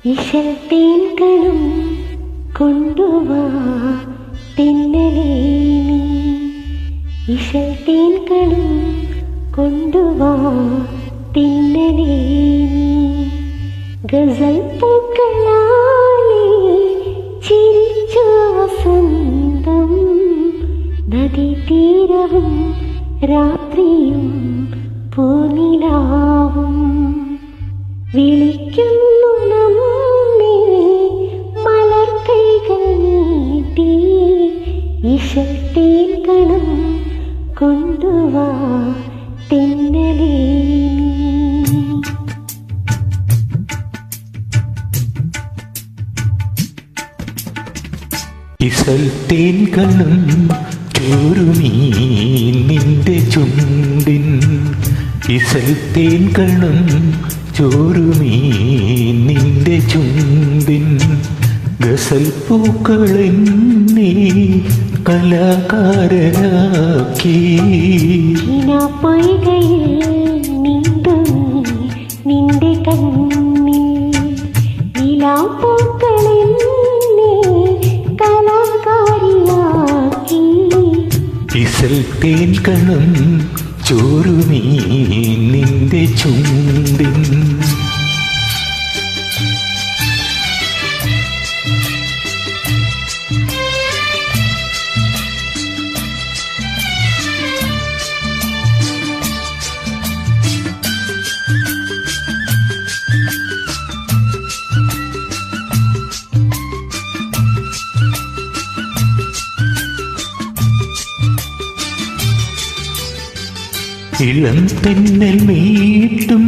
ഇശൽത്തേൻകണം കൊണ്ടുവാ തെന്നലേ നീ. ഇശൽത്തേൻകണം കൊണ്ടുവാ തെന്നലേ നീ. ഗസൽ പൂക്കളാലേ ചിരിച്ചു വസന്തം. നദീതീരവും രാത്രിയും പൂനിലാവും വിളിക്കുന്നു നമ്മെ മലർക്കൈകൾ നീട്ടി. ഇശൽത്തേൻകണം കൊണ്ടുവാ തെന്നലേ നീ. ഇശൽത്തേൻകണം ചോരുമീ നിന്റെ ചുണ്ടിൻ. ഇശൽത്തേൻകണം ചോരുമീ നിന്റെ ചുണ്ടിൻ. ഗസൽ പൂക്കളെന്നെ കലാകാരനാക്കി. നിന്റെ കണ്ണിൽ നിലാപ്പൂക്കളെന്നെ കലാകാരിയാക്കി. ഇശൽത്തേൻകണം ചോരുമീ നിന്റെ ചുണ്ടിൻ. ഇളം തെന്നൽ മീട്ടും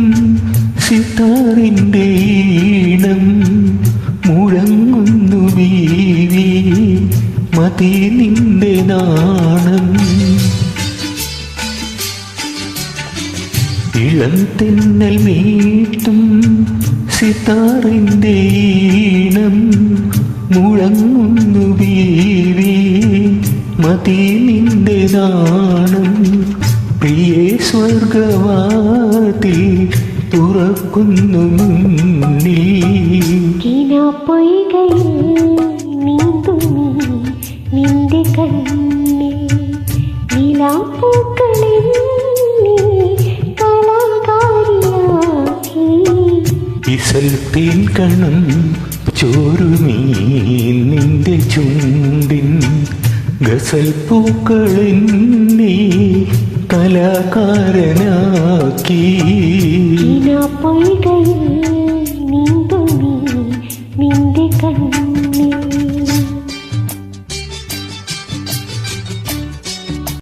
സിതാറിൻ്റെ ഈണം മുഴങ്ങുന്നു ബീവി മതി നിന്റെ നാണം. ഇളം തെന്നൽ മീട്ടും സിതാറിൻ്റെ ഈണം മുഴങ്ങുന്നു ബീവി മതി നിന്റെ നാണം. പ്രിയേ സ്വർഗവാതിൽ തുറക്കുന്നു മുന്നിൽ. കിനാപ്പൊയ്കയിൽ നീന്തുമീ നിന്റെ കണ്ണിൽ നിലാപ്പൂക്കളെന്നെ കലാകാരിയാക്കി. ഇശൽത്തേൻകണം ചോരുമീ നിന്റെ ചുണ്ടിൻ. ഗസൽ പൂക്കളെന്നെ കലാകാരനാക്കി. പൊയ്കയിൽ